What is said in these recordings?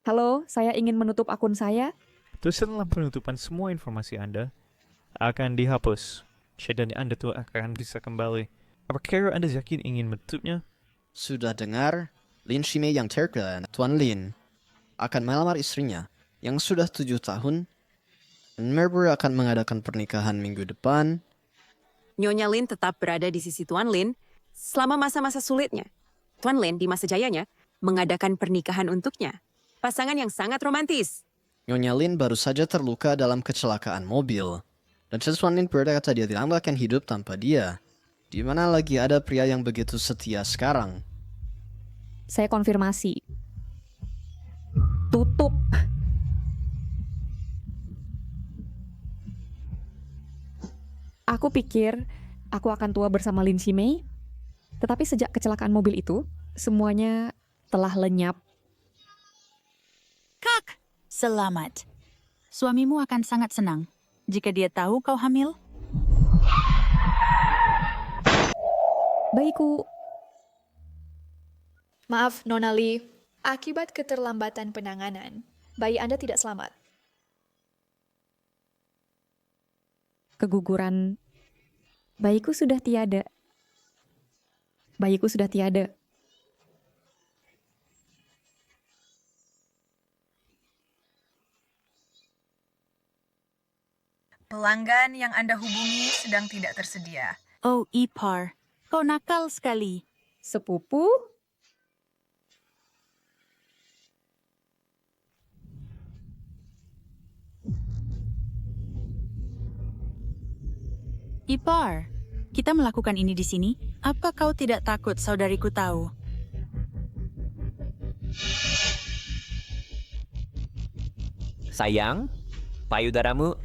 Halo, saya ingin menutup akun saya. Terus setelah penutupan semua informasi Anda akan dihapus. Dan Anda tuh akan bisa kembali. Apakah Anda yakin ingin menutupnya? Sudah dengar, Lin Shimei yang terkenal, Tuan Lin, akan melamar istrinya yang sudah 7 tahun. Merber akan mengadakan pernikahan minggu depan. Nyonya Lin tetap berada di sisi Tuan Lin selama masa-masa sulitnya. Tuan Lin di masa jayanya mengadakan pernikahan untuknya. Pasangan yang sangat romantis. Nyonya Lin baru saja terluka dalam kecelakaan mobil. Dan Tuan Lin berkata dia tidak akan hidup tanpa dia. Di mana lagi ada pria yang begitu setia sekarang? Saya konfirmasi. Tutup. Aku pikir aku akan tua bersama Lin Shimei, tetapi sejak kecelakaan mobil itu, semuanya telah lenyap. Kak, selamat. Suamimu akan sangat senang jika dia tahu kau hamil. Bayiku, Maaf, Nona Lee. Akibat keterlambatan penanganan, bayi Anda tidak selamat. keguguran. Bayiku sudah tiada. Bayiku sudah tiada. Pelanggan yang Anda hubungi sedang tidak tersedia. Oh, Ipar, kau nakal sekali. Sepupu? Ipar, kita melakukan ini di sini. Apa kau tidak takut saudariku tahu? Sayang, payudaramu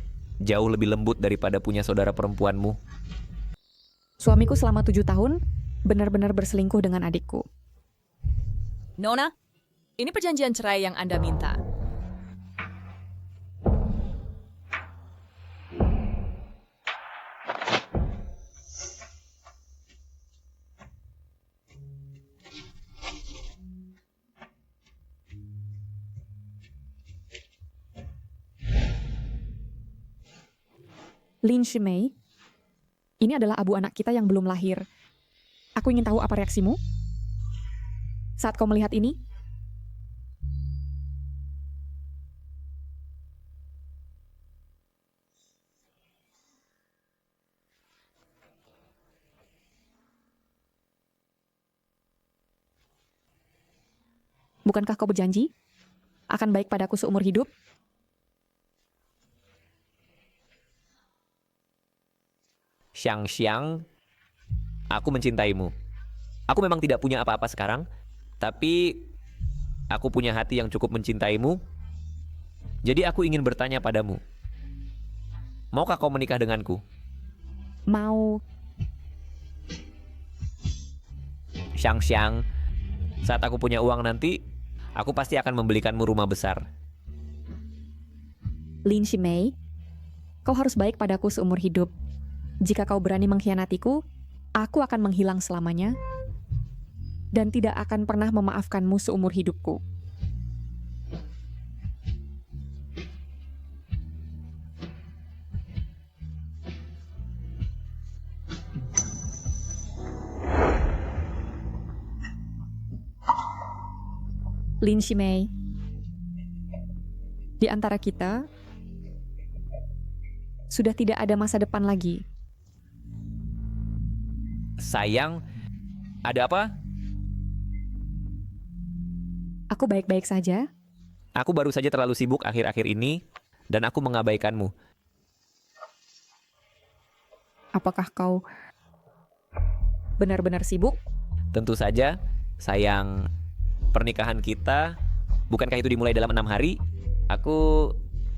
jauh lebih lembut daripada punya saudara perempuanmu. Suamiku selama 7 tahun benar-benar berselingkuh dengan adikku. Nona, ini perjanjian cerai yang Anda minta. Lin Shimei, ini adalah abu anak kita yang belum lahir. Aku ingin tahu apa reaksimu saat kau melihat ini. Bukankah kau berjanji akan baik padaku seumur hidup? Xiang, aku mencintaimu. Aku memang tidak punya apa-apa sekarang, tapi aku punya hati yang cukup mencintaimu. Jadi aku ingin bertanya padamu. Maukah kau menikah denganku? Mau. Xiang, saat aku punya uang nanti, aku pasti akan membelikanmu rumah besar. Lin Shimei, kau harus baik padaku seumur hidup. Jika kau berani mengkhianatiku, aku akan menghilang selamanya dan tidak akan pernah memaafkanmu seumur hidupku. Lin Shimei, di antara kita sudah tidak ada masa depan lagi. Sayang, ada apa? Aku baik-baik saja. Aku baru saja terlalu sibuk akhir-akhir ini, dan aku mengabaikanmu. Apakah kau benar-benar sibuk? Tentu saja, sayang, pernikahan kita, bukankah itu dimulai dalam 6 hari? Aku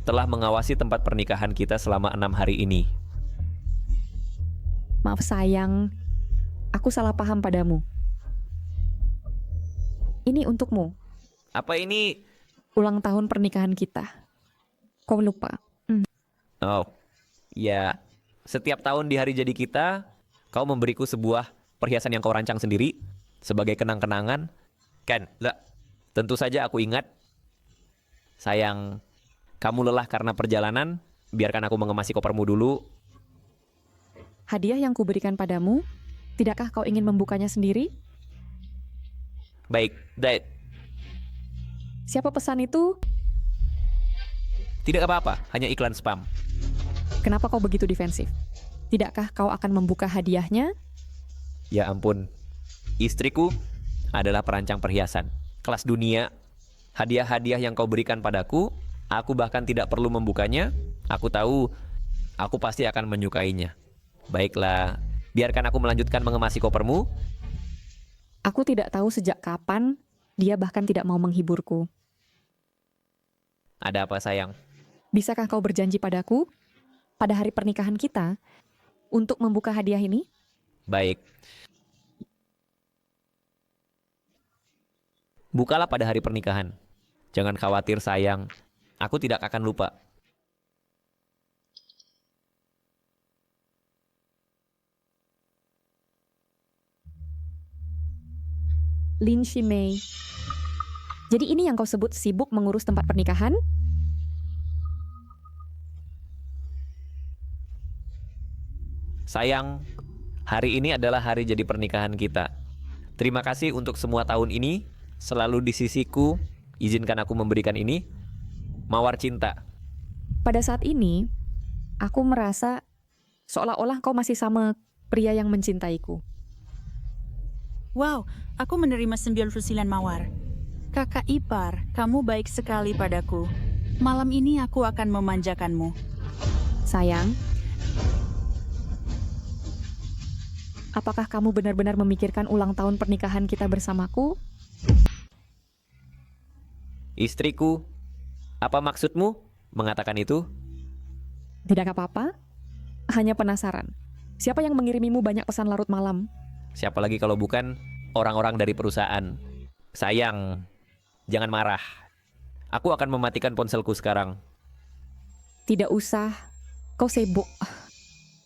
telah mengawasi tempat pernikahan kita selama 6 hari ini. Maaf sayang, aku salah paham padamu. Ini untukmu, Apa ini? ulang tahun pernikahan kita. Kau lupa? Oh, ya. Setiap tahun di hari jadi kita, kau memberiku sebuah perhiasan yang kau rancang sendiri sebagai kenang-kenangan. Kan, lah, tentu saja aku ingat. Sayang, kamu lelah karena perjalanan, biarkan aku mengemasi kopermu dulu. Hadiah yang kuberikan padamu, tidakkah kau ingin membukanya sendiri? Baik, Siapa pesan itu? tidak apa-apa, hanya iklan spam. Kenapa kau begitu defensif? Tidakkah kau akan membuka hadiahnya? Ya ampun, istriku adalah perancang perhiasan kelas dunia. Hadiah-hadiah yang kau berikan padaku, aku bahkan tidak perlu membukanya. Aku tahu, aku pasti akan menyukainya. Baiklah, biarkan aku melanjutkan mengemasi kopermu. Aku tidak tahu sejak kapan dia bahkan tidak mau menghiburku. Ada apa sayang? Bisakah kau berjanji padaku pada hari pernikahan kita untuk membuka hadiah ini? Baik. Bukalah pada hari pernikahan. Jangan khawatir sayang, aku tidak akan lupa. Lin Shimei. Jadi ini yang kau sebut sibuk mengurus tempat pernikahan? Sayang, hari ini adalah hari jadi pernikahan kita. Terima kasih untuk semua tahun ini, selalu di sisiku. Izinkan aku memberikan ini. Mawar cinta. Pada saat ini, aku merasa seolah-olah kau masih sama pria yang mencintaiku. Wow, aku menerima 99 mawar. Kakak ipar, kamu baik sekali padaku. Malam ini aku akan memanjakanmu. Sayang, apakah kamu benar-benar memikirkan ulang tahun pernikahan kita bersamaku? Istriku, apa maksudmu mengatakan itu? Tidak apa-apa, hanya penasaran. Siapa yang mengirimimu banyak pesan larut malam? Siapa lagi kalau bukan orang-orang dari perusahaan. Sayang, jangan marah. Aku akan mematikan ponselku sekarang. Tidak usah, kau sibuk.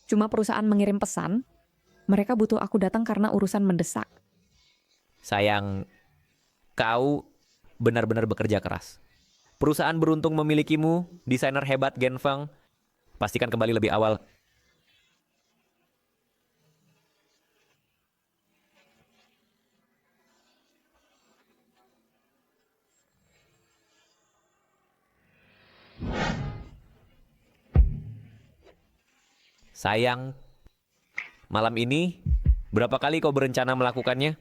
Cuma perusahaan mengirim pesan, mereka butuh aku datang karena urusan mendesak. Sayang, kau benar-benar bekerja keras. Perusahaan beruntung memilikimu, desainer hebat Genfeng. Pastikan kembali lebih awal. Sayang, malam ini berapa kali kau berencana melakukannya?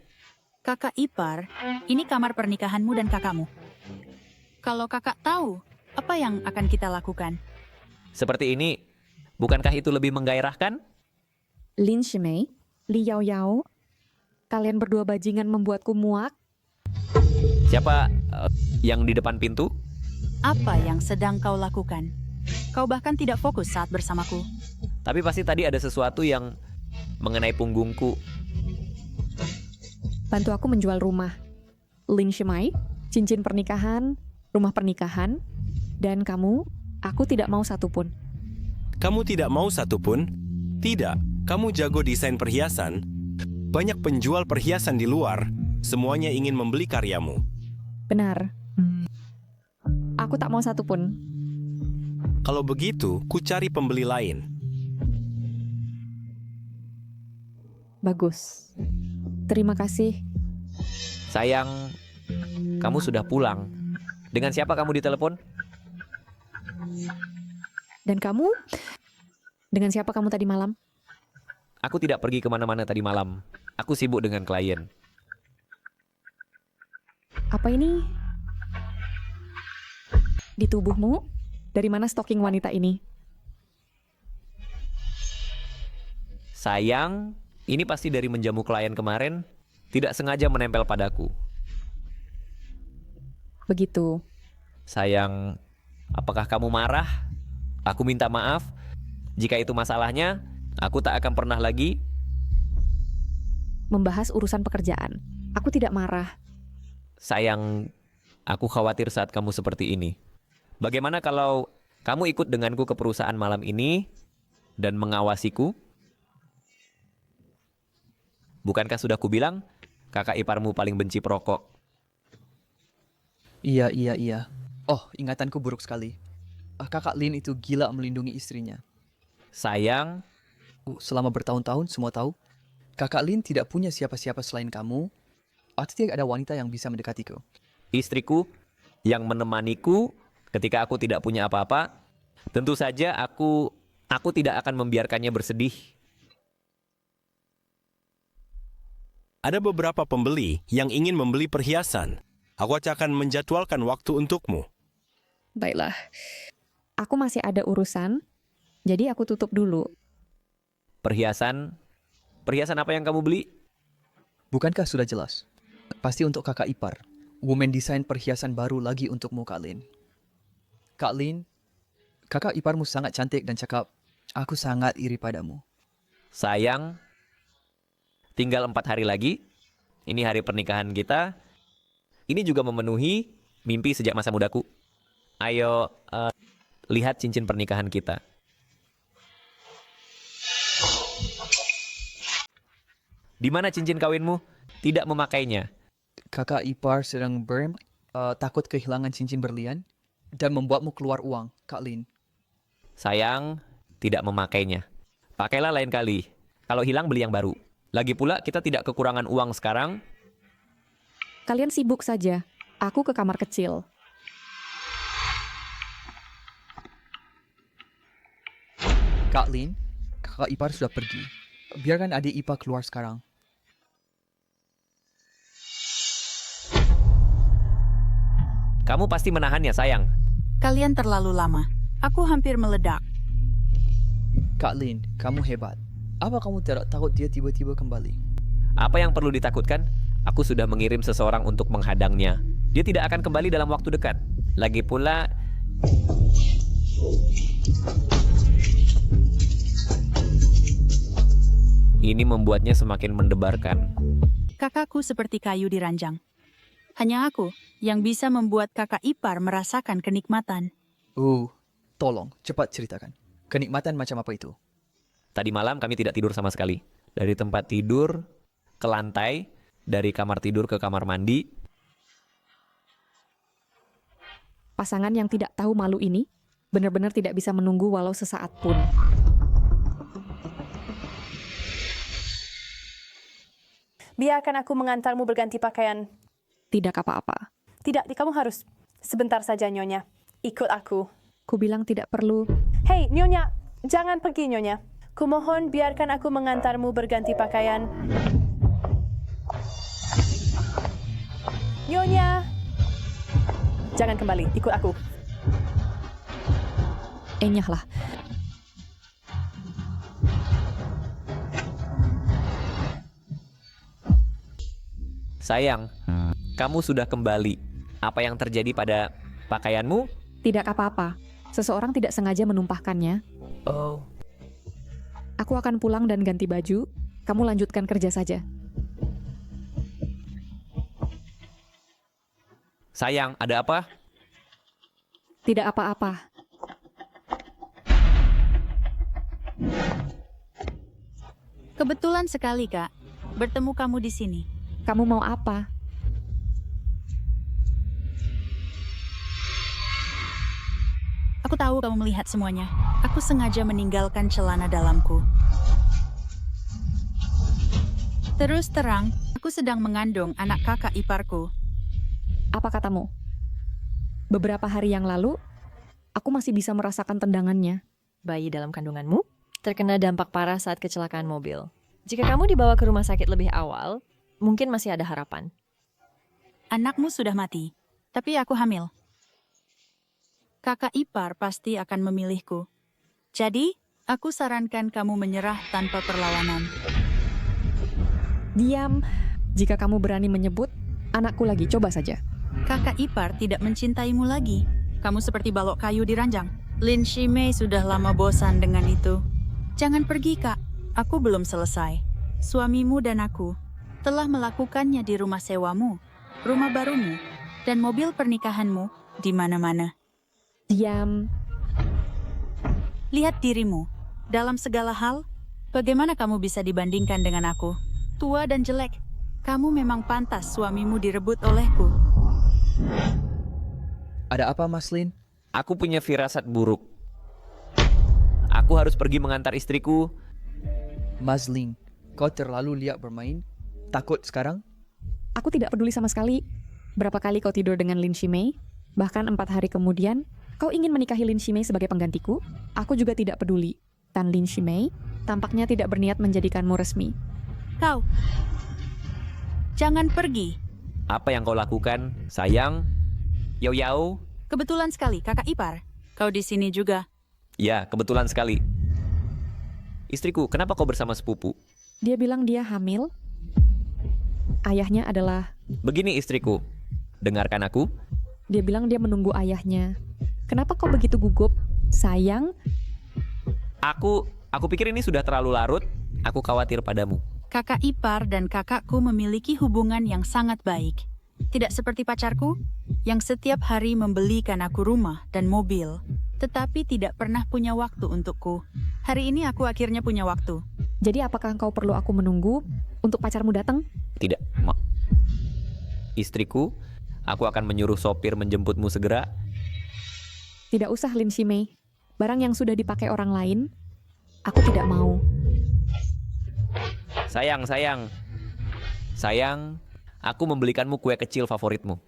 Kakak ipar, ini kamar pernikahanmu dan kakakmu. Kalau kakak tahu, apa yang akan kita lakukan? Seperti ini, bukankah itu lebih menggairahkan? Lin Shimei, Li Yao Yao, kalian berdua bajingan membuatku muak. Siapa yang di depan pintu? Apa yang sedang kau lakukan? Kau bahkan tidak fokus saat bersamaku. Tapi pasti tadi ada sesuatu yang mengenai punggungku. Bantu aku menjual rumah. Lin Shimei, cincin pernikahan, rumah pernikahan, dan kamu, aku tidak mau satupun. Kamu tidak mau satupun? Tidak, kamu jago desain perhiasan. Banyak penjual perhiasan di luar, semuanya ingin membeli karyamu. Benar. Aku tak mau satupun. Kalau begitu, ku cari pembeli lain. Bagus. Terima kasih. Sayang, kamu sudah pulang. Dengan siapa kamu ditelepon? Dan kamu? Dengan siapa kamu tadi malam? Aku tidak pergi kemana-mana tadi malam. Aku sibuk dengan klien. Apa ini? Di tubuhmu? Dari mana stocking wanita ini? Sayang, ini pasti dari menjamu klien kemarin. Tidak sengaja menempel padaku. Begitu. Sayang, apakah kamu marah? Aku minta maaf. Jika itu masalahnya, aku tak akan pernah lagi Membahas urusan pekerjaan. Aku tidak marah. Sayang, aku khawatir saat kamu seperti ini. Bagaimana kalau kamu ikut denganku ke perusahaan malam ini dan mengawasiku? Bukankah sudah kubilang, kakak iparmu paling benci perokok? Iya. Oh, ingatanku buruk sekali. Kakak Lin itu gila melindungi istrinya. Sayang, Selama bertahun-tahun semua tahu, Kakak Lin tidak punya siapa-siapa selain kamu, atau tidak ada wanita yang bisa mendekatiku. istriku yang menemaniku ketika aku tidak punya apa-apa, tentu saja aku tidak akan membiarkannya bersedih. Ada beberapa pembeli yang ingin membeli perhiasan. Aku akan menjadwalkan waktu untukmu. Baiklah. Aku masih ada urusan, jadi aku tutup dulu. Perhiasan apa yang kamu beli? Bukankah sudah jelas? Pasti untuk kakak ipar. Women desain perhiasan baru lagi untukmu, Kak Lin. Kak Lin, kakak iparmu sangat cantik dan cakap. Aku sangat iri padamu. Sayang, tinggal 4 hari lagi. Ini hari pernikahan kita. Ini juga memenuhi mimpi sejak masa mudaku. Ayo, lihat cincin pernikahan kita. Di mana cincin kawinmu? Tidak memakainya. Kakak ipar sedang takut kehilangan cincin berlian dan membuatmu keluar uang, Kak Lin. Sayang, tidak memakainya. Pakailah lain kali. Kalau hilang, beli yang baru. Lagi pula, kita tidak kekurangan uang sekarang. Kalian sibuk saja. Aku ke kamar kecil. Kak Lin, kakak ipar sudah pergi. Biarkan adik ipar keluar sekarang. Kamu pasti menahannya, sayang. Kalian terlalu lama. Aku hampir meledak. Kak Lin, kamu hebat. Apa kamu tidak takut dia tiba-tiba kembali? Apa yang perlu ditakutkan? Aku sudah mengirim seseorang untuk menghadangnya. Dia tidak akan kembali dalam waktu dekat. Lagi pula, ini membuatnya semakin mendebarkan. Kakakku seperti kayu di ranjang. Hanya aku yang bisa membuat kakak ipar merasakan kenikmatan. Tolong, cepat ceritakan. Kenikmatan macam apa itu? Tadi malam kami tidak tidur sama sekali. Dari tempat tidur ke lantai, dari kamar tidur ke kamar mandi. Pasangan yang tidak tahu malu ini benar-benar tidak bisa menunggu walau sesaat pun. Biarkan aku mengantarmu berganti pakaian. Tidak apa-apa. Tidak, kamu harus. Sebentar saja, Nyonya. Ikut aku. Ku bilang tidak perlu. Hei, Nyonya, jangan pergi, Nyonya. Kumohon biarkan aku mengantarmu berganti pakaian. Nyonya, jangan kembali, ikut aku. Enyahlah. Sayang, kamu sudah kembali. Apa yang terjadi pada pakaianmu? Tidak apa-apa. Seseorang tidak sengaja menumpahkannya. Oh. Aku akan pulang dan ganti baju. Kamu lanjutkan kerja saja. Sayang, ada apa? Tidak apa-apa. Kebetulan sekali, Kak. Bertemu kamu di sini. Kamu mau apa? Aku tahu kamu melihat semuanya. Aku sengaja meninggalkan celana dalamku. Terus terang, aku sedang mengandung anak kakak iparku. Apa katamu? Beberapa hari yang lalu, aku masih bisa merasakan tendangannya. Bayi dalam kandunganmu terkena dampak parah saat kecelakaan mobil. Jika kamu dibawa ke rumah sakit lebih awal, mungkin masih ada harapan. Anakmu sudah mati, tapi aku hamil. Kakak ipar pasti akan memilihku. Jadi, aku sarankan kamu menyerah tanpa perlawanan. Diam. Jika kamu berani menyebut, anakku lagi, coba saja. Kakak ipar tidak mencintaimu lagi. Kamu seperti balok kayu di ranjang. Lin Shimei sudah lama bosan dengan itu. Jangan pergi, Kak. Aku belum selesai. Suamimu dan aku telah melakukannya di rumah sewamu, rumah barumu, dan mobil pernikahanmu di mana-mana. Diam. Lihat dirimu. Dalam segala hal, bagaimana kamu bisa dibandingkan dengan aku? Tua dan jelek. Kamu memang pantas suamimu direbut olehku. Ada apa, Mas Lin? Aku punya firasat buruk. Aku harus pergi mengantar istriku. Mas Lin, kau terlalu liat bermain? Takut sekarang? Aku tidak peduli sama sekali. Berapa kali kau tidur dengan Lin Shimei? Bahkan 4 hari kemudian, kau ingin menikahi Lin Shimei sebagai penggantiku? Aku juga tidak peduli. Tan Lin Shimei tampaknya tidak berniat menjadikanmu resmi. Kau, jangan pergi. Apa yang kau lakukan, sayang? Yao Yao? Kebetulan sekali, kakak ipar. Kau di sini juga. Ya, kebetulan sekali. Istriku, kenapa kau bersama sepupu? Dia bilang dia hamil. Ayahnya adalah... Begini istriku, dengarkan aku. Dia bilang dia menunggu ayahnya. Kenapa kau begitu gugup? Sayang? Aku pikir ini sudah terlalu larut. Aku khawatir padamu. Kakak ipar dan kakakku memiliki hubungan yang sangat baik. Tidak seperti pacarku, yang setiap hari membelikan aku rumah dan mobil, tetapi tidak pernah punya waktu untukku. Hari ini aku akhirnya punya waktu. Jadi apakah kau perlu aku menunggu untuk pacarmu datang? Tidak, Istriku, aku akan menyuruh sopir menjemputmu segera. Tidak usah, Lin Shimei. Barang yang sudah dipakai orang lain, aku tidak mau. Sayang, aku membelikanmu kue kecil favoritmu.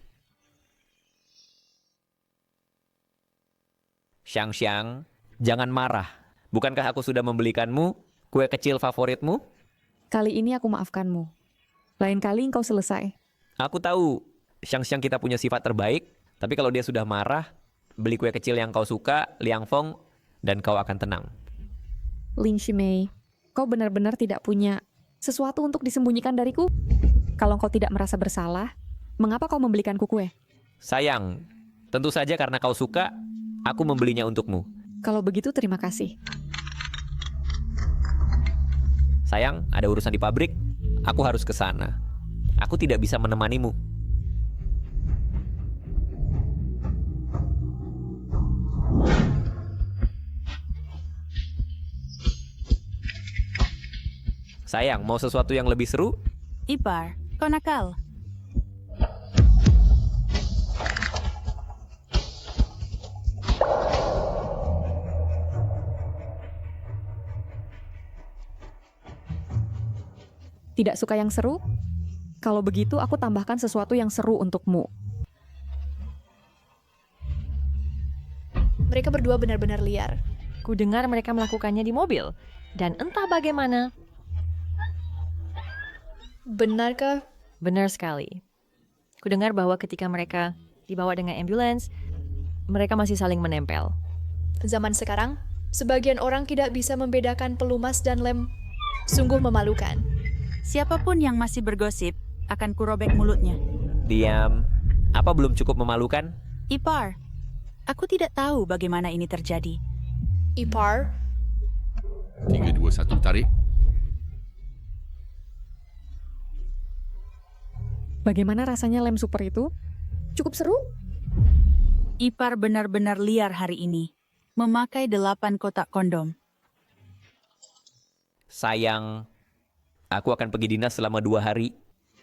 Xiang, jangan marah. Bukankah aku sudah membelikanmu kue kecil favoritmu? Kali ini aku maafkanmu. Lain kali engkau selesai. Aku tahu Xiang kita punya sifat terbaik, tapi kalau dia sudah marah, beli kue kecil yang kau suka, Liang Feng, dan kau akan tenang. Lin Shimei, kau benar-benar tidak punya sesuatu untuk disembunyikan dariku? Kalau kau tidak merasa bersalah, mengapa kau membelikanku kue? Sayang, tentu saja karena kau suka, aku membelinya untukmu. Kalau begitu terima kasih. Sayang, ada urusan di pabrik, aku harus ke sana. Aku tidak bisa menemanimu. Sayang, mau sesuatu yang lebih seru? Ipar, kau nakal. Tidak suka yang seru? Kalau begitu aku tambahkan sesuatu yang seru untukmu. Mereka berdua benar-benar liar. Ku dengar mereka melakukannya di mobil. Dan entah bagaimana. Benarkah? Benar sekali. Ku dengar bahwa ketika mereka dibawa dengan ambulans, mereka masih saling menempel. Zaman sekarang, sebagian orang tidak bisa membedakan pelumas dan lem. Sungguh memalukan. Siapapun yang masih bergosip, akan kurobek mulutnya. Diam. Apa belum cukup memalukan? Ipar, aku tidak tahu bagaimana ini terjadi. Ipar? 3, 2, 1, tarik. Bagaimana rasanya lem super itu? Cukup seru? Ipar benar-benar liar hari ini. Memakai 8 kotak kondom. Sayang, aku akan pergi dinas selama 2 hari.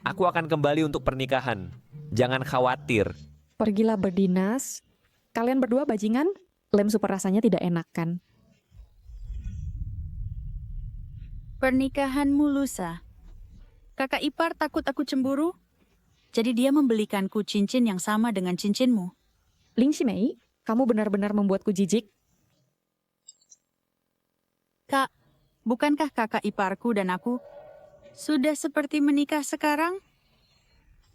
Aku akan kembali untuk pernikahan. Jangan khawatir. Pergilah berdinas. Kalian berdua bajingan? Lem super rasanya tidak enak kan? Pernikahanmu lusa. Kakak ipar takut aku cemburu? Jadi dia membelikanku cincin yang sama dengan cincinmu. Lin Shimei, kamu benar-benar membuatku jijik. Kak, bukankah kakak iparku dan aku sudah seperti menikah sekarang?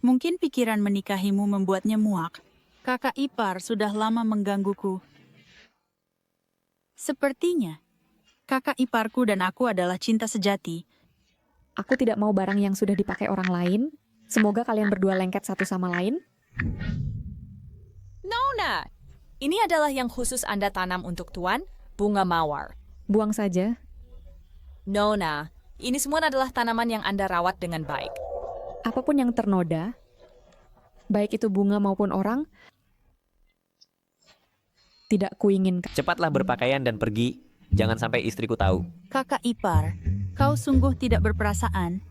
Mungkin pikiran menikahimu membuatnya muak. Kakak ipar sudah lama menggangguku. Sepertinya, kakak iparku dan aku adalah cinta sejati. Aku tidak mau barang yang sudah dipakai orang lain. Semoga kalian berdua lengket satu sama lain. Nona, ini adalah yang khusus Anda tanam untuk Tuan, bunga mawar. Buang saja. Nona, ini semua adalah tanaman yang Anda rawat dengan baik. Apapun yang ternoda, baik itu bunga maupun orang, tidak kuinginkan. Cepatlah berpakaian dan pergi. Jangan sampai istriku tahu. Kakak ipar, kau sungguh tidak berperasaan.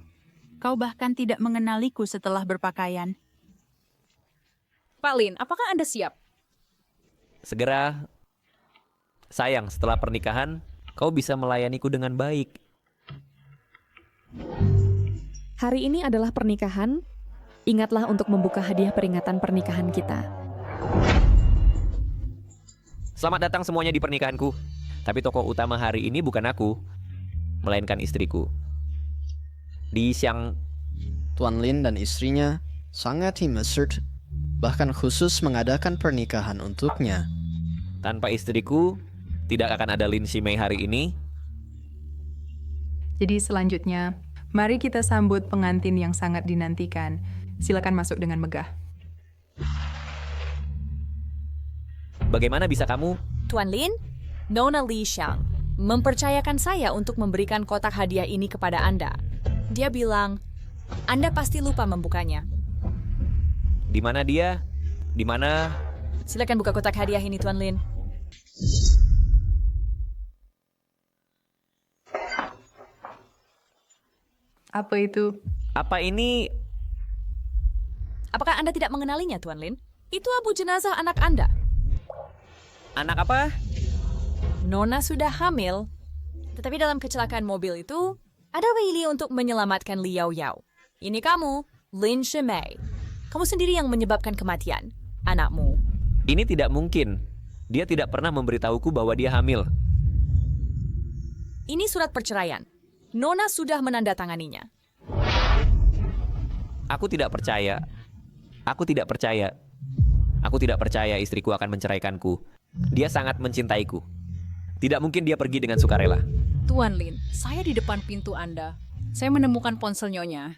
Kau bahkan tidak mengenaliku setelah berpakaian. Pak Lin, apakah Anda siap? Segera, sayang, setelah pernikahan, kau bisa melayaniku dengan baik. Hari ini adalah pernikahan. Ingatlah untuk membuka hadiah peringatan pernikahan kita. Selamat datang semuanya di pernikahanku. Tapi tokoh utama hari ini bukan aku, melainkan istriku. Li Xiang. Tuan Lin dan istrinya sangat mesra, bahkan khusus mengadakan pernikahan untuknya. Tanpa istriku, tidak akan ada Lin Shimei hari ini. Jadi selanjutnya, mari kita sambut pengantin yang sangat dinantikan. Silakan masuk dengan megah. Bagaimana bisa kamu? Tuan Lin, Nona Li Xiang mempercayakan saya untuk memberikan kotak hadiah ini kepada Anda. Dia bilang, Anda pasti lupa membukanya. Di mana dia? Di mana? Silakan buka kotak hadiah ini, Tuan Lin. Apa itu? Apa ini? Apakah Anda tidak mengenalinya, Tuan Lin? Itu abu jenazah anak Anda. Anak apa? Nona sudah hamil. Tetapi dalam kecelakaan mobil itu, ada Weili untuk menyelamatkan Liao Yao. Ini kamu, Lin Shimei. Kamu sendiri yang menyebabkan kematian anakmu. Ini tidak mungkin. Dia tidak pernah memberitahuku bahwa dia hamil. Ini surat perceraian. Nona sudah menandatanganinya. Aku tidak percaya. Aku tidak percaya. Aku tidak percaya istriku akan menceraikanku. Dia sangat mencintaiku. Tidak mungkin dia pergi dengan sukarela. Tuan Lin, saya di depan pintu Anda. Saya menemukan ponsel Nyonya.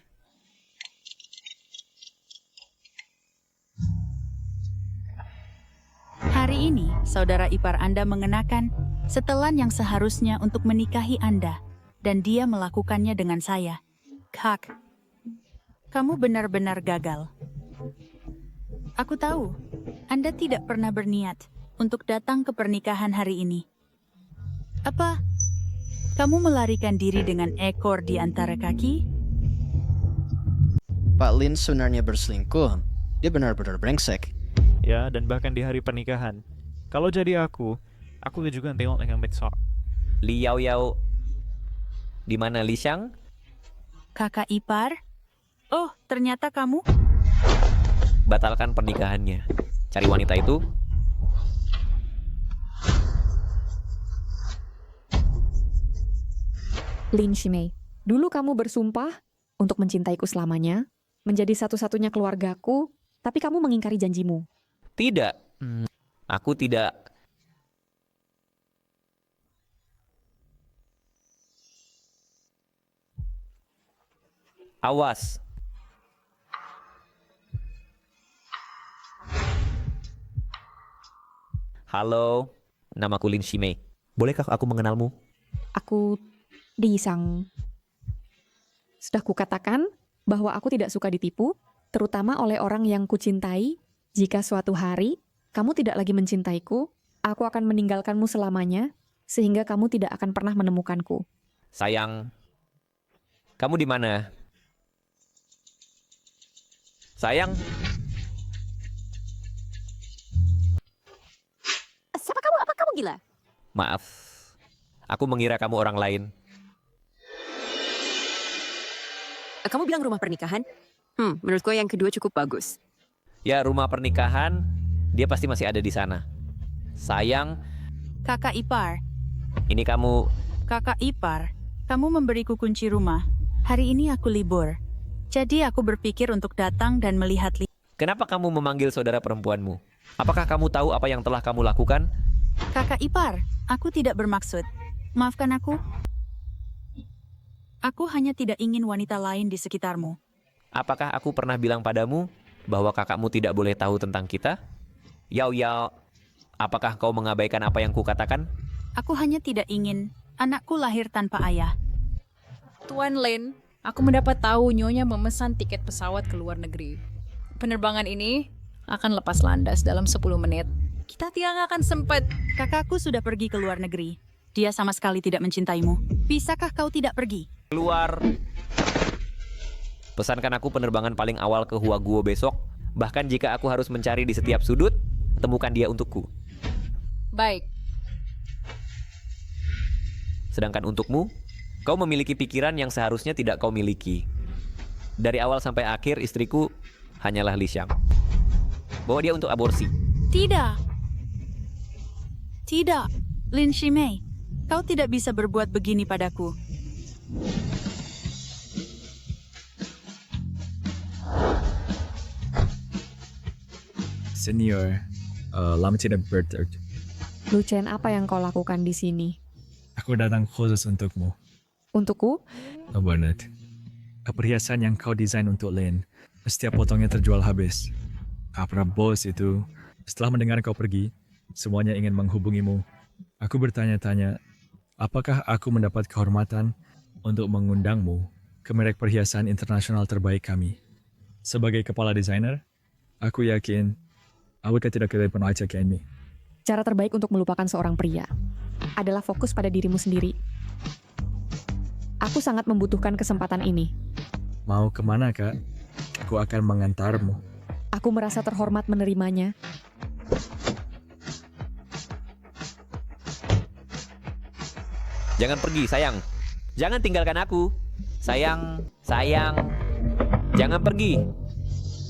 Hari ini, saudara ipar Anda mengenakan setelan yang seharusnya untuk menikahi Anda, dan dia melakukannya dengan saya. Kak, kamu benar-benar gagal. Aku tahu, Anda tidak pernah berniat untuk datang ke pernikahan hari ini. Apa? Kamu melarikan diri dengan ekor di antara kaki? Pak Lin sebenarnya berselingkuh. Dia benar-benar brengsek. Ya, dan bahkan di hari pernikahan. Kalau jadi aku juga tengok dengan besok. Liao Yao. Di mana Li Xiang? Kakak ipar? Oh, ternyata kamu? Batalkan pernikahannya. Cari wanita itu. Lin Shimei, dulu kamu bersumpah untuk mencintaiku selamanya, menjadi satu-satunya keluargaku, tapi kamu mengingkari janjimu. Tidak. Aku tidak. Awas. Halo, namaku Lin Shimei. Bolehkah aku mengenalmu? Aku Disang. Sudah kukatakan bahwa aku tidak suka ditipu, terutama oleh orang yang kucintai. Jika suatu hari kamu tidak lagi mencintaiku, aku akan meninggalkanmu selamanya, sehingga kamu tidak akan pernah menemukanku. Sayang, kamu di mana? Sayang. Siapa kamu? Apa kamu gila? Maaf, aku mengira kamu orang lain. Kamu bilang rumah pernikahan? Menurutku yang kedua cukup bagus. Ya, rumah pernikahan, dia pasti masih ada di sana. Sayang. Kakak ipar. Ini kamu. Kakak ipar, kamu memberiku kunci rumah. Hari ini aku libur. Jadi aku berpikir untuk datang dan melihat Kenapa kamu memanggil saudara perempuanmu? Apakah kamu tahu apa yang telah kamu lakukan? Kakak ipar, aku tidak bermaksud. Maafkan aku. Aku hanya tidak ingin wanita lain di sekitarmu. Apakah aku pernah bilang padamu bahwa kakakmu tidak boleh tahu tentang kita? Yao Yao, apakah kau mengabaikan apa yang kukatakan? Aku hanya tidak ingin anakku lahir tanpa ayah. Tuan Lin, aku mendapat tahu Nyonya memesan tiket pesawat ke luar negeri. Penerbangan ini akan lepas landas dalam 10 menit. Kita tidak akan sempat. Kakakku sudah pergi ke luar negeri. Dia sama sekali tidak mencintaimu. Bisakah kau tidak pergi? Keluar. Pesankan aku penerbangan paling awal ke Huaguo besok. Bahkan jika aku harus mencari di setiap sudut, temukan dia untukku. Baik. Sedangkan untukmu, kau memiliki pikiran yang seharusnya tidak kau miliki. Dari awal sampai akhir istriku hanyalah Li Xiang. Bawa dia untuk aborsi. Tidak. Tidak. Lin Shimei, kau tidak bisa berbuat begini padaku. Senior, lama tidak bertemu. Lu Chen, apa yang kau lakukan di sini? Aku datang khusus untukmu. Untukku? Oh, Bernard. Perhiasan yang kau desain untuk Lin, setiap potongnya terjual habis. Para bos itu, setelah mendengar kau pergi, semuanya ingin menghubungimu. Aku bertanya-tanya, apakah aku mendapat kehormatan untuk mengundangmu ke merek perhiasan internasional terbaik kami? Sebagai kepala desainer, aku yakin aku tidak akan pernah acara ini. Cara terbaik untuk melupakan seorang pria adalah fokus pada dirimu sendiri. Aku sangat membutuhkan kesempatan ini. Mau kemana, Kak? Aku akan mengantarmu. Aku merasa terhormat menerimanya. Jangan pergi, sayang. Jangan tinggalkan aku. Sayang, sayang. Jangan pergi.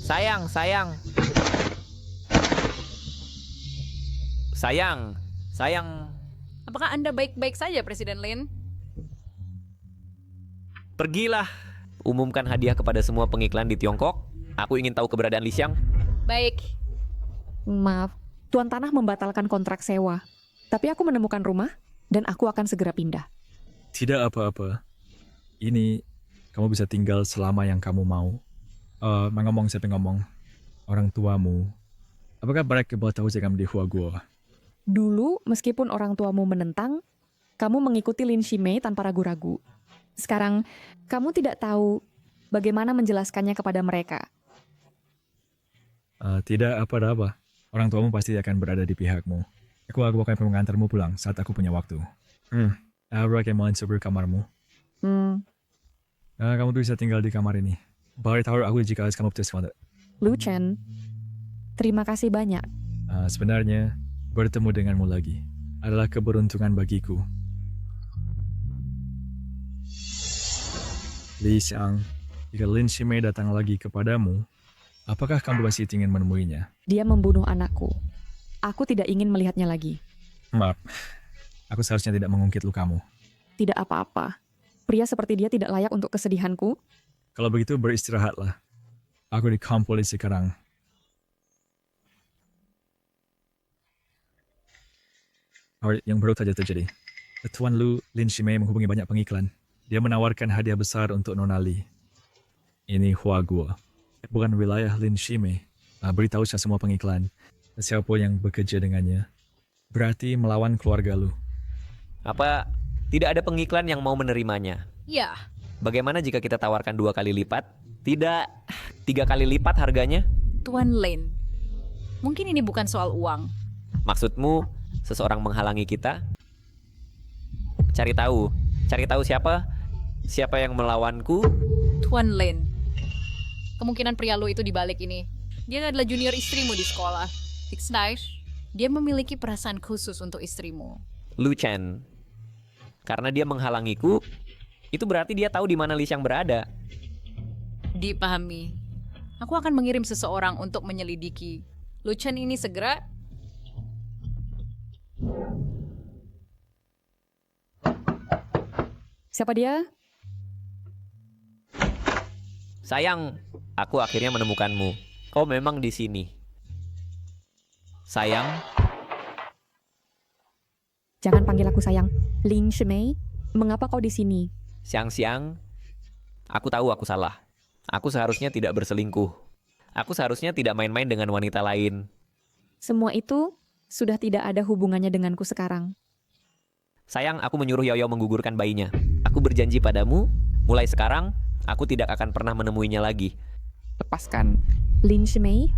Sayang, sayang. Sayang, sayang. Apakah Anda baik-baik saja, Presiden Lin? Pergilah. Umumkan hadiah kepada semua pengiklan di Tiongkok. Aku ingin tahu keberadaan Li Xiang. Baik. Maaf, Tuan Tanah membatalkan kontrak sewa. Tapi aku menemukan rumah dan aku akan segera pindah. Tidak apa-apa. Ini, kamu bisa tinggal selama yang kamu mau. Ngomong siapa ngomong? Orang tuamu. Apakah mereka tahu jika di Huagua? Dulu, meskipun orang tuamu menentang, kamu mengikuti Lin Shimei tanpa ragu-ragu. Sekarang, kamu tidak tahu bagaimana menjelaskannya kepada mereka. Tidak apa-apa. Orang tuamu pasti akan berada di pihakmu. Aku akan mengantarmu pulang saat aku punya waktu. Aku akan mencoba kamarmu. Kamu bisa tinggal di kamar ini. Beritahu aku jika kamu putus semangat. Lu Chen, terima kasih banyak. Sebenarnya, bertemu denganmu lagi adalah keberuntungan bagiku. Li Xiang, jika Lin Shimei datang lagi kepadamu, apakah kamu masih ingin menemuinya? Dia membunuh anakku. Aku tidak ingin melihatnya lagi. Maaf, aku seharusnya tidak mengungkit lukamu. Tidak apa-apa. Pria seperti dia tidak layak untuk kesedihanku. Kalau begitu beristirahatlah. Aku di kampus polisi sekarang. Yang baru saja terjadi. Tuan Lu, Lin Shimei menghubungi banyak pengiklan. Dia menawarkan hadiah besar untuk Nona Li. Ini Huagua. Bukan wilayah Lin Shimei. Beritahu semua pengiklan. Siapa yang bekerja dengannya. Berarti melawan keluarga Lu. Apa tidak ada pengiklan yang mau menerimanya? Ya. Bagaimana jika kita tawarkan 2 kali lipat? Tidak 3 kali lipat harganya? Tuan Lin, mungkin ini bukan soal uang. Maksudmu seseorang menghalangi kita? Cari tahu siapa yang melawanku? Tuan Lin, kemungkinan pria lo itu dibalik ini. Dia adalah junior istrimu di sekolah. It's nice. Dia memiliki perasaan khusus untuk istrimu. Lu Chen. Karena dia menghalangiku, itu berarti dia tahu di mana Li Xiang berada. Dipahami. Aku akan mengirim seseorang untuk menyelidiki. Lu Chen ini segera. Siapa dia? Sayang, aku akhirnya menemukanmu. Kau memang di sini. Sayang. Jangan panggil aku sayang. Lin Shimei, mengapa kau di sini? Siang-siang, aku tahu aku salah. Aku seharusnya tidak berselingkuh. Aku seharusnya tidak main-main dengan wanita lain. Semua itu sudah tidak ada hubungannya denganku sekarang. Sayang, aku menyuruh Yoyo menggugurkan bayinya. Aku berjanji padamu, mulai sekarang, aku tidak akan pernah menemuinya lagi. Lepaskan. Lin Shimei,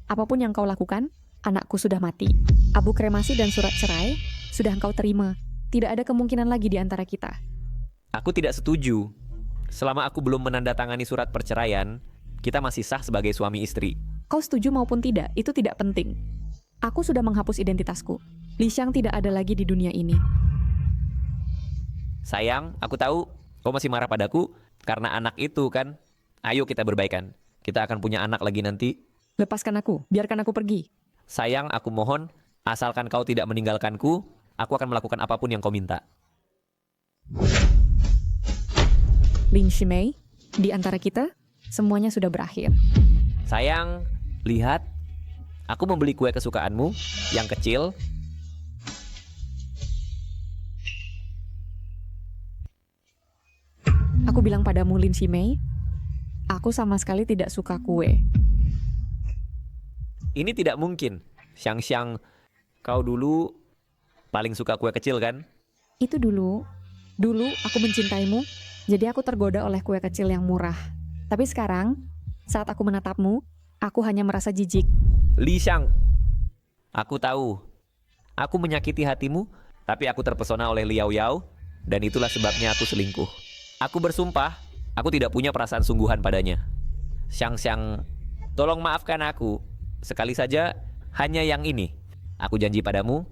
apapun yang kau lakukan, anakku sudah mati. Abu kremasi dan surat cerai sudah engkau terima. Tidak ada kemungkinan lagi di antara kita. Aku tidak setuju. Selama aku belum menandatangani surat perceraian, kita masih sah sebagai suami istri. Kau setuju maupun tidak, itu tidak penting. Aku sudah menghapus identitasku. Li Xiang tidak ada lagi di dunia ini. Sayang, aku tahu kau masih marah padaku karena anak itu kan. Ayo kita berbaikan. Kita akan punya anak lagi nanti. Lepaskan aku, biarkan aku pergi. Sayang, aku mohon, asalkan kau tidak meninggalkanku, aku akan melakukan apapun yang kau minta. Lin Shimei, di antara kita, semuanya sudah berakhir. Sayang, lihat. Aku membeli kue kesukaanmu, yang kecil. Aku bilang padamu, Lin Shimei, aku sama sekali tidak suka kue. Ini tidak mungkin. Xiang, kau dulu paling suka kue kecil kan? Itu dulu aku mencintaimu, jadi aku tergoda oleh kue kecil yang murah. Tapi sekarang, saat aku menatapmu, aku hanya merasa jijik. Li Xiang, aku tahu. Aku menyakiti hatimu, tapi aku terpesona oleh Liao Yao, dan itulah sebabnya aku selingkuh. Aku bersumpah, aku tidak punya perasaan sungguhan padanya. Xiang, tolong maafkan aku. Sekali saja, hanya yang ini. Aku janji padamu,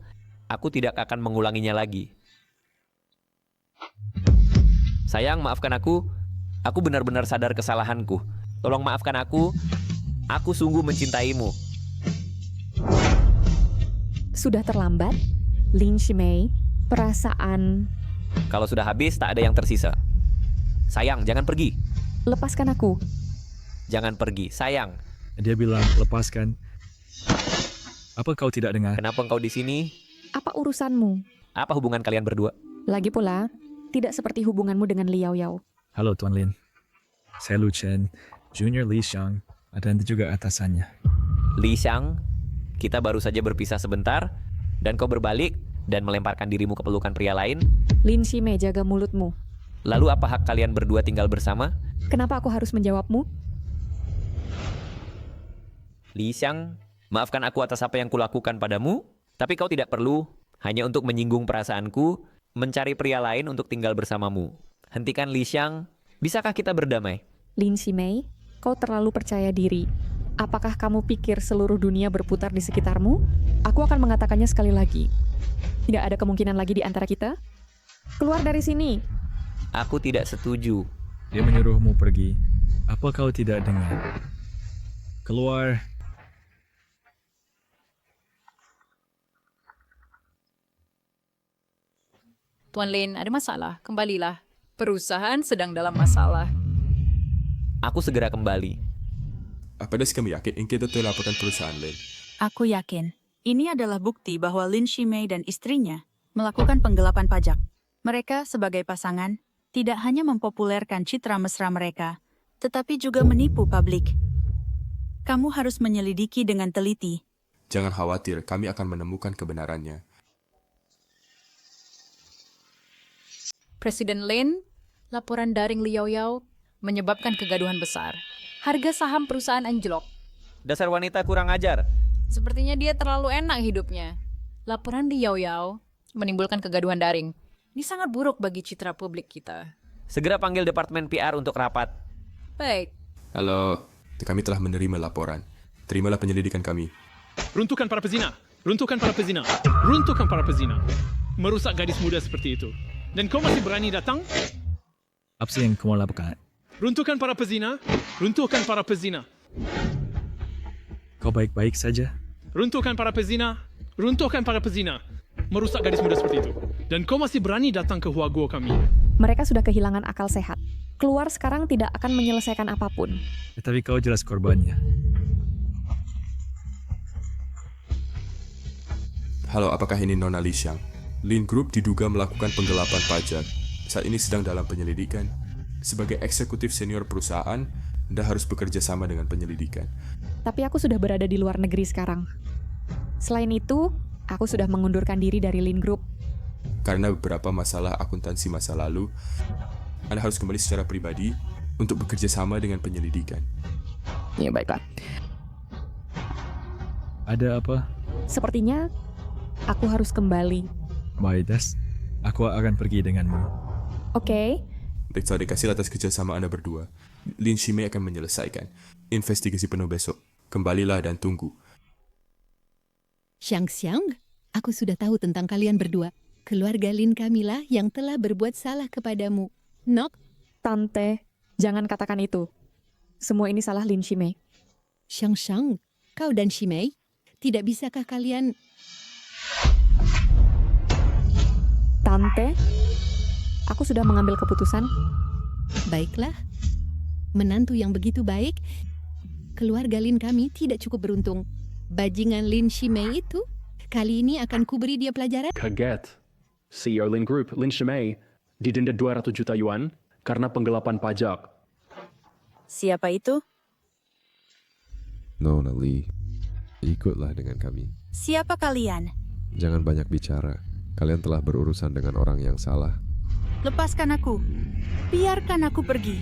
aku tidak akan mengulanginya lagi. Sayang, maafkan aku. Aku benar-benar sadar kesalahanku. Tolong maafkan aku. Aku sungguh mencintaimu. Sudah terlambat, Lin Shimei, perasaan... Kalau sudah habis, tak ada yang tersisa. Sayang, jangan pergi. Lepaskan aku. Jangan pergi, sayang. Dia bilang, lepaskan. Apa kau tidak dengar? Kenapa engkau di sini? Apa urusanmu? Apa hubungan kalian berdua? Lagi pula, tidak seperti hubunganmu dengan Liao Yao. Halo Tuan Lin. Saya Lu Chen, Junior Li Xiang, dan juga atasannya. Li Xiang, kita baru saja berpisah sebentar, dan kau berbalik dan melemparkan dirimu ke pelukan pria lain. Lin Shimei, jaga mulutmu. Lalu apa hak kalian berdua tinggal bersama? Kenapa aku harus menjawabmu? Li Xiang, maafkan aku atas apa yang kulakukan padamu, tapi kau tidak perlu, hanya untuk menyinggung perasaanku, mencari pria lain untuk tinggal bersamamu. Hentikan Li Xiang, bisakah kita berdamai? Lin Shimei, kau terlalu percaya diri. Apakah kamu pikir seluruh dunia berputar di sekitarmu? Aku akan mengatakannya sekali lagi. Tidak ada kemungkinan lagi di antara kita? Keluar dari sini. Aku tidak setuju. Dia menyuruhmu pergi. Apa kau tidak dengar? Keluar. Tuan Lin, ada masalah. Kembalilah. Perusahaan sedang dalam masalah. Aku segera kembali. Apakah kamu yakin ingin kita laporkan perusahaan Lin? Aku yakin. Ini adalah bukti bahwa Lin Shimei dan istrinya melakukan penggelapan pajak. Mereka sebagai pasangan tidak hanya mempopulerkan citra mesra mereka, tetapi juga menipu publik. Kamu harus menyelidiki dengan teliti. Jangan khawatir, kami akan menemukan kebenarannya. Presiden Lin, laporan daring Liao Yao menyebabkan kegaduhan besar. Harga saham perusahaan anjlok. Dasar wanita kurang ajar. Sepertinya dia terlalu enak hidupnya. Laporan Liao Yao menimbulkan kegaduhan daring. Ini sangat buruk bagi citra publik kita. Segera panggil Departemen PR untuk rapat. Baik. Halo, kami telah menerima laporan. Terimalah penyelidikan kami. Runtuhkan para pezina! Runtuhkan para pezina! Runtuhkan para pezina! Merusak gadis muda seperti itu. Dan kau masih berani datang? Apa sih yang kau lakukan? Runtuhkan para pezina! Runtuhkan para pezina! Kau baik-baik saja? Runtuhkan para pezina! Runtuhkan para pezina! Merusak gadis muda seperti itu. Dan kau masih berani datang ke Huaguo kami. Mereka sudah kehilangan akal sehat. Keluar sekarang tidak akan menyelesaikan apapun. Tapi kau jelas korbannya. Halo, apakah ini Nona Li Xiang? Lin Group diduga melakukan penggelapan pajak. Saat ini sedang dalam penyelidikan. Sebagai eksekutif senior perusahaan, Anda harus bekerja sama dengan penyelidikan. Tapi aku sudah berada di luar negeri sekarang. Selain itu, aku sudah mengundurkan diri dari Lin Group. Karena beberapa masalah akuntansi masa lalu, Anda harus kembali secara pribadi untuk bekerja sama dengan penyelidikan. Ya, baiklah. Ada apa? Sepertinya aku harus kembali. Maidas, aku akan pergi denganmu. Oke. Terima kasih atas kerjasama Anda berdua. Lin Shimei akan menyelesaikan investigasi penuh besok. Kembalilah dan tunggu. Xiang, Aku sudah tahu tentang kalian berdua. Keluarga Lin kamilah yang telah berbuat salah kepadamu. Nok? Tante, jangan katakan itu. Semua ini salah Lin Shimei. Shang, kau dan Shimei, tidak bisakah kalian... Tante, aku sudah mengambil keputusan. Baiklah. Menantu yang begitu baik, keluarga Lin kami tidak cukup beruntung. Bajingan Lin Shimei itu, kali ini akan kuberi dia pelajaran. Kaget. CEO Lin Group, Lin Shimei, didenda 200 juta yuan karena penggelapan pajak. Siapa itu? Nona Lee, ikutlah dengan kami. Siapa kalian? Jangan banyak bicara. Kalian telah berurusan dengan orang yang salah. Lepaskan aku. Biarkan aku pergi.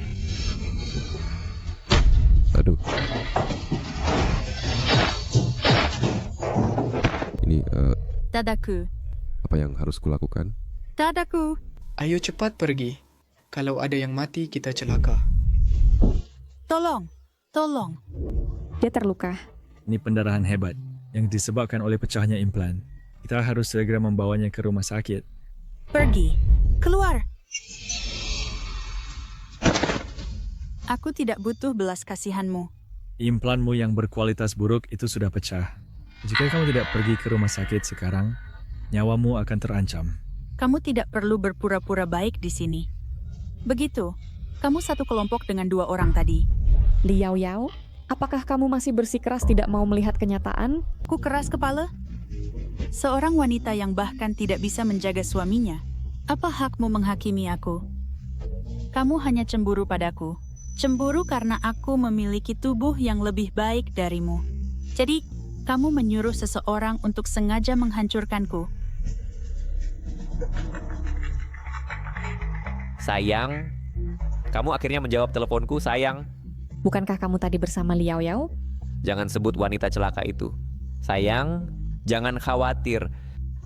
Aduh. Ini, Dadaku. apa yang harus kulakukan? Dadaku. Ayo cepat pergi. Kalau ada yang mati, kita celaka. Tolong. Dia terluka. Ini pendarahan hebat yang disebabkan oleh pecahnya implan. Kita harus segera membawanya ke rumah sakit. Pergi. Keluar. Aku tidak butuh belas kasihanmu. Implanmu yang berkualitas buruk itu sudah pecah. Jika kamu tidak pergi ke rumah sakit sekarang, nyawamu akan terancam. Kamu tidak perlu berpura-pura baik di sini. Begitu, kamu satu kelompok dengan 2 orang tadi. Liao Yao, apakah kamu masih bersikeras tidak mau melihat kenyataan? Ku keras kepala? Seorang wanita yang bahkan tidak bisa menjaga suaminya. Apa hakmu menghakimi aku? Kamu hanya cemburu padaku. Cemburu karena aku memiliki tubuh yang lebih baik darimu. Jadi, kamu menyuruh seseorang untuk sengaja menghancurkanku. Sayang, kamu akhirnya menjawab teleponku, sayang. Bukankah kamu tadi bersama Liao Yao? Jangan sebut wanita celaka itu. Sayang, jangan khawatir.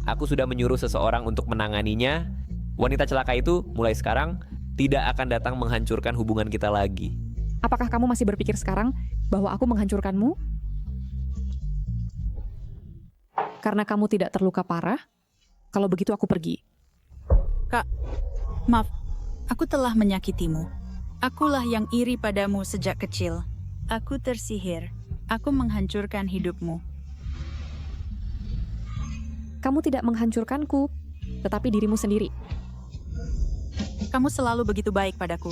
Aku sudah menyuruh seseorang untuk menanganinya. Wanita celaka itu mulai sekarang tidak akan datang menghancurkan hubungan kita lagi. Apakah kamu masih berpikir sekarang bahwa aku menghancurkanmu? Karena kamu tidak terluka parah? Kalau begitu aku pergi. Kak, maaf. Aku telah menyakitimu. Akulah yang iri padamu sejak kecil. Aku tersihir. Aku menghancurkan hidupmu. Kamu tidak menghancurkanku, tetapi dirimu sendiri. Kamu selalu begitu baik padaku.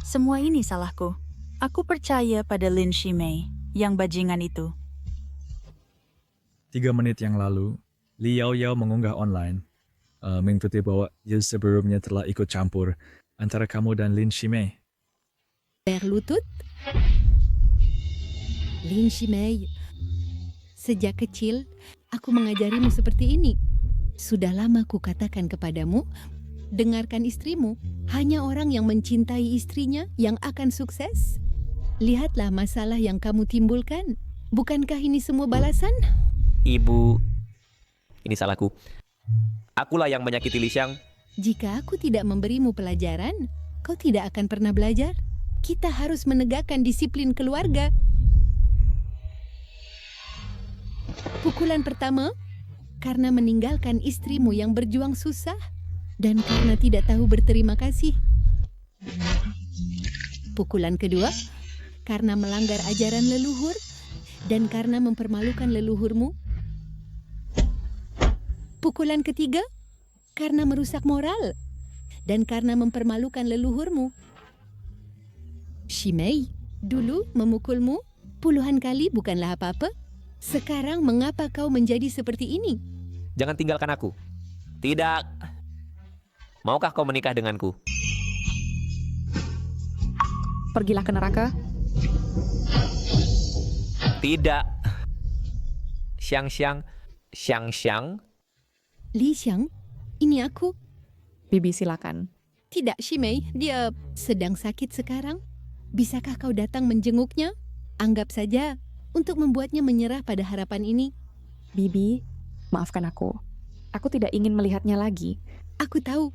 Semua ini salahku. Aku percaya pada Lin Shimei, yang bajingan itu. 3 menit yang lalu, Liao Yao mengunggah online, mengikuti bahwa dia sebelumnya telah ikut campur antara kamu dan Lin Shimei. Berlutut? Lin Shimei, sejak kecil aku mengajarimu seperti ini. Sudah lama ku katakan kepadamu, dengarkan istrimu. Hanya orang yang mencintai istrinya yang akan sukses. Lihatlah masalah yang kamu timbulkan. Bukankah ini semua balasan? Ibu, ini salahku. Akulah yang menyakiti Li Xiang. Jika aku tidak memberimu pelajaran, kau tidak akan pernah belajar. Kita harus menegakkan disiplin keluarga. Pukulan pertama, karena meninggalkan istrimu yang berjuang susah. Dan karena tidak tahu berterima kasih. Pukulan kedua, karena melanggar ajaran leluhur dan karena mempermalukan leluhurmu. Pukulan ketiga, karena merusak moral dan karena mempermalukan leluhurmu. Shimei, dulu memukulmu puluhan kali bukanlah apa-apa. Sekarang mengapa kau menjadi seperti ini? Jangan tinggalkan aku. Tidak. Maukah kau menikah denganku? Pergilah ke neraka. Tidak. Xiang. Li Xiang, ini aku. Bibi, silakan. Tidak, Shimei, dia sedang sakit sekarang. Bisakah kau datang menjenguknya? Anggap saja untuk membuatnya menyerah pada harapan ini. Bibi, maafkan aku. Aku tidak ingin melihatnya lagi. Aku tahu.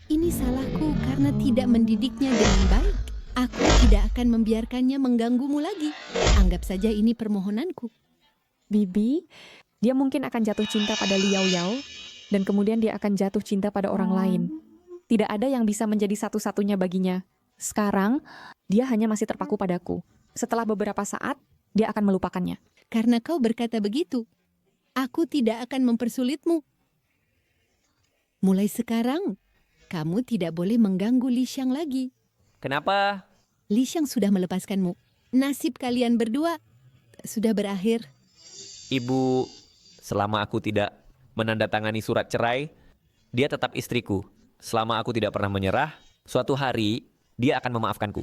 Ini salahku karena tidak mendidiknya dengan baik. Aku tidak akan membiarkannya mengganggumu lagi. Anggap saja ini permohonanku. Bibi, Dia mungkin akan jatuh cinta pada Liao Yao, dan kemudian dia akan jatuh cinta pada orang lain. Tidak ada yang bisa menjadi satu-satunya baginya. Sekarang, dia hanya masih terpaku padaku. Setelah beberapa saat, dia akan melupakannya. Karena kau berkata begitu, aku tidak akan mempersulitmu. Mulai sekarang, kamu tidak boleh mengganggu Li Xiang lagi. Kenapa? Li Xiang sudah melepaskanmu. Nasib kalian berdua sudah berakhir. Ibu, selama aku tidak menandatangani surat cerai, dia tetap istriku. Selama aku tidak pernah menyerah, suatu hari dia akan memaafkanku.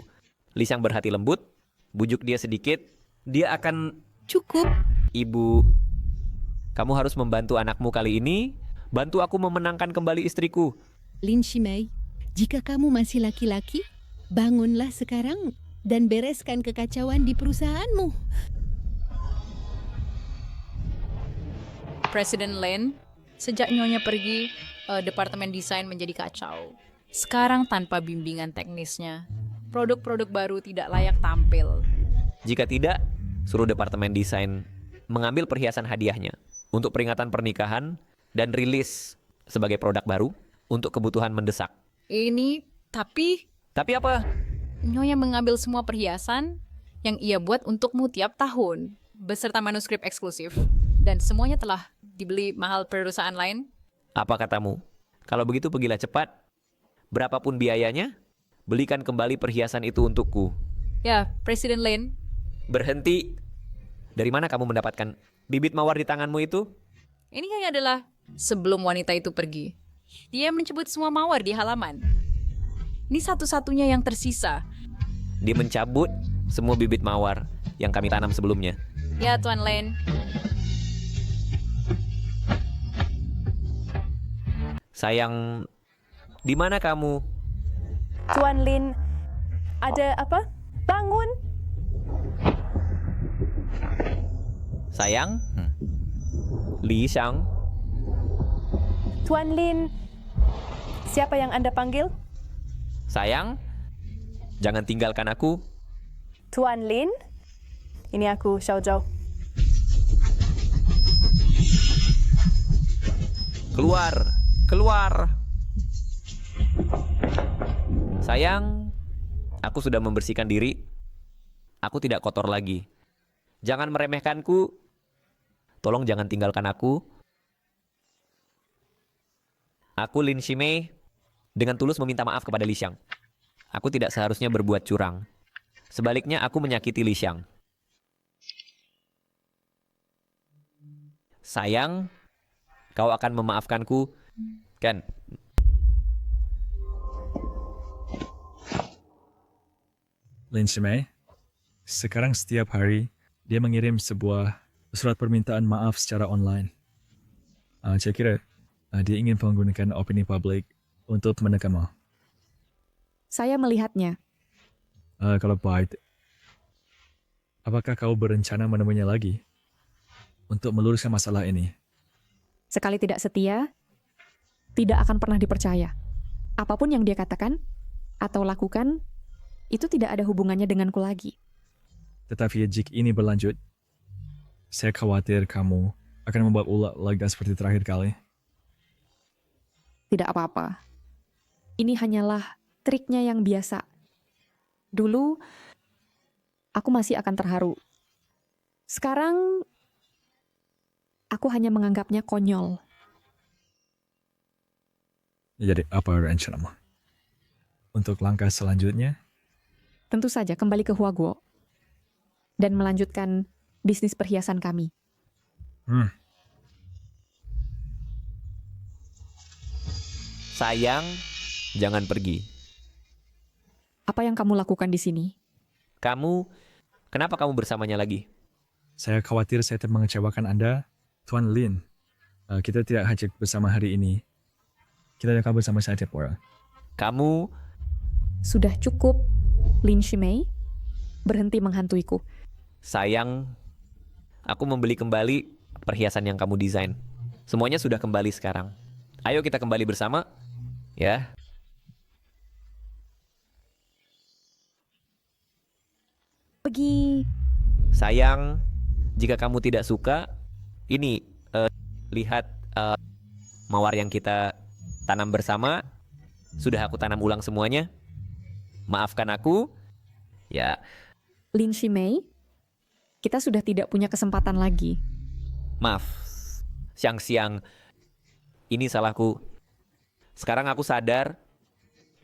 Li Xiang berhati lembut, bujuk dia sedikit, dia akan... Cukup. Ibu, kamu harus membantu anakmu kali ini, bantu aku memenangkan kembali istriku. Lin Shimei, jika kamu masih laki-laki, bangunlah sekarang dan bereskan kekacauan di perusahaanmu. Presiden Lin, sejak Nyonya pergi, departemen desain menjadi kacau. Sekarang tanpa bimbingan teknisnya, produk-produk baru tidak layak tampil. Jika tidak, suruh departemen desain mengambil perhiasan hadiahnya untuk peringatan pernikahan dan rilis sebagai produk baru untuk kebutuhan mendesak. Ini, tapi apa? Nyonya mengambil semua perhiasan yang ia buat untukmu tiap tahun, beserta manuskrip eksklusif. Dan semuanya telah dibeli mahal perusahaan lain. Apa katamu? Kalau begitu pergilah cepat. Berapapun biayanya, belikan kembali perhiasan itu untukku. Ya, Presiden Lin. Berhenti. Dari mana kamu mendapatkan bibit mawar di tanganmu itu? Ini kayaknya adalah sebelum wanita itu pergi. Dia mencabut semua mawar di halaman. Ini satu-satunya yang tersisa. Dia mencabut semua bibit mawar yang kami tanam sebelumnya. Ya, Tuan Lin. Sayang, di mana kamu? Tuan Lin, ada apa? Bangun! Sayang? Li Xiang? Tuan Lin, siapa yang Anda panggil? Sayang? Jangan tinggalkan aku. Tuan Lin, ini aku, Xiao Zhou. Keluar! Keluar! Sayang, aku sudah membersihkan diri. Aku tidak kotor lagi. Jangan meremehkanku. Tolong jangan tinggalkan aku. Aku Lin Shimei dengan tulus meminta maaf kepada Li Xiang. Aku tidak seharusnya berbuat curang. Sebaliknya aku menyakiti Li Xiang. Sayang, kau akan memaafkanku, kan? Lin Shimei, sekarang setiap hari dia mengirim sebuah surat permintaan maaf secara online. Saya kira dia ingin menggunakan opini publik untuk menekanmu. Saya melihatnya. Kalau baik, apakah kau berencana menemuinya lagi untuk meluruskan masalah ini? Sekali tidak setia, tidak akan pernah dipercaya. Apapun yang dia katakan atau lakukan, itu tidak ada hubungannya denganku lagi. Tetapi jika ini berlanjut, saya khawatir kamu akan membuat ulah lagi seperti terakhir kali. Tidak apa-apa. Ini hanyalah triknya yang biasa. Dulu, aku masih akan terharu. Sekarang, aku hanya menganggapnya konyol. Jadi apa rencanamu? Untuk langkah selanjutnya? Tentu saja kembali ke Huaguo dan melanjutkan bisnis perhiasan kami. Sayang, jangan pergi. Apa yang kamu lakukan di sini? Kenapa kamu bersamanya lagi? Saya khawatir saya mengecewakan Anda, Tuan Lin. Kita tidak hajat bersama hari ini. Kita akan bersama setiap orang. Kamu... Sudah cukup, Lin Shimei. Berhenti menghantuiku. Sayang, aku membeli kembali perhiasan yang kamu desain. Semuanya sudah kembali sekarang. Ayo kita kembali bersama, ya. Pergi. Sayang, jika kamu tidak suka, ini lihat mawar yang kita tanam bersama. Sudah aku tanam ulang semuanya. Maafkan aku. Ya, Lin Shimei, kita sudah tidak punya kesempatan lagi. maaf. Siang-siang, ini salahku. Sekarang aku sadar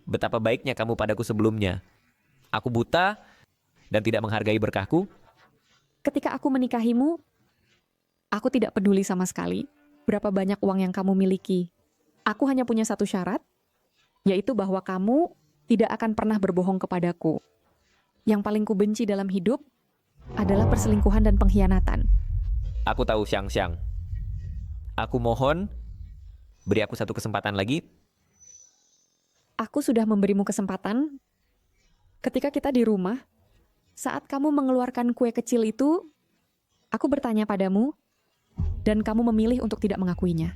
betapa baiknya kamu padaku sebelumnya. Aku buta dan tidak menghargai berkahku. Ketika aku menikahimu, aku tidak peduli sama sekali berapa banyak uang yang kamu miliki. Aku hanya punya satu syarat, yaitu bahwa kamu tidak akan pernah berbohong kepadaku. Yang paling kubenci dalam hidup adalah perselingkuhan dan pengkhianatan. Aku tahu, Xiang. Aku mohon, beri aku satu kesempatan lagi. Aku sudah memberimu kesempatan ketika kita di rumah. Saat kamu mengeluarkan kue kecil itu, aku bertanya padamu, dan kamu memilih untuk tidak mengakuinya.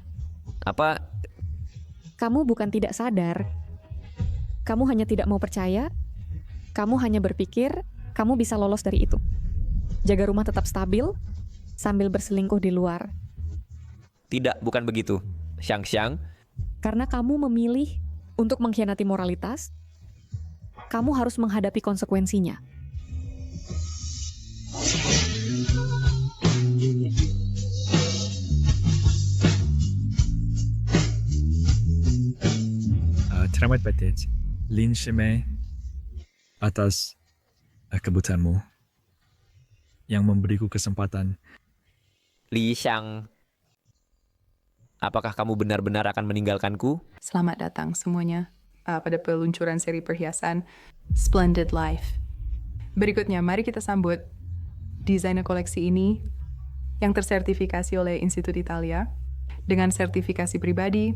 Apa? Kamu bukan tidak sadar. Kamu hanya tidak mau percaya. Kamu hanya berpikir kamu bisa lolos dari itu. Jaga rumah tetap stabil sambil berselingkuh di luar. Tidak, bukan begitu. Xiang. Karena kamu memilih untuk mengkhianati moralitas, kamu harus menghadapi konsekuensinya. Terima kasih, Lin Shimei, atas kebutuhanmu yang memberiku kesempatan. Li Xiang, apakah kamu benar-benar akan meninggalkanku? Selamat datang semuanya pada peluncuran seri perhiasan Splendid Life. Berikutnya, mari kita sambut desainer koleksi ini yang tersertifikasi oleh Institut Italia dengan sertifikasi pribadi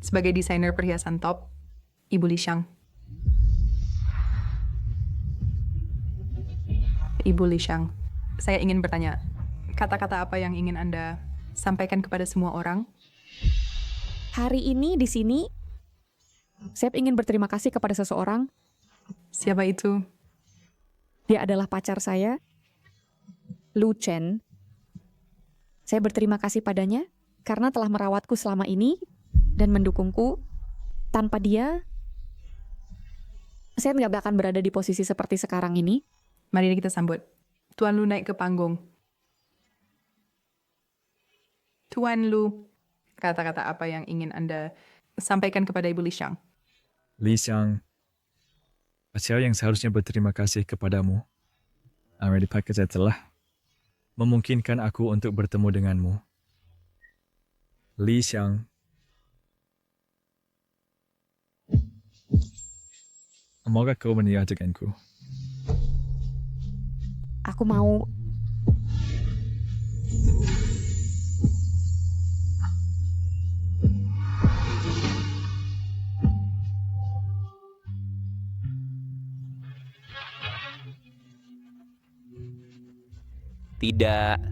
sebagai desainer perhiasan top, Ibu Li Xiang. Ibu Li Xiang, saya ingin bertanya, kata-kata apa yang ingin Anda sampaikan kepada semua orang? Hari ini di sini, saya ingin berterima kasih kepada seseorang. Siapa itu? Dia adalah pacar saya, Lu Chen. Saya berterima kasih padanya karena telah merawatku selama ini dan mendukungku. Tanpa dia, saya nggak akan berada di posisi seperti sekarang ini. Mari kita sambut. Tuan Lu naik ke panggung. Tuan Lu, kata-kata apa yang ingin Anda sampaikan kepada Ibu Li Xiang? Li Xiang, pacar yang seharusnya berterima kasih kepadamu. Amir Paket telah memungkinkan aku untuk bertemu denganmu. Li Xiang, semoga kau menikah denganku. Aku mau... Tidak.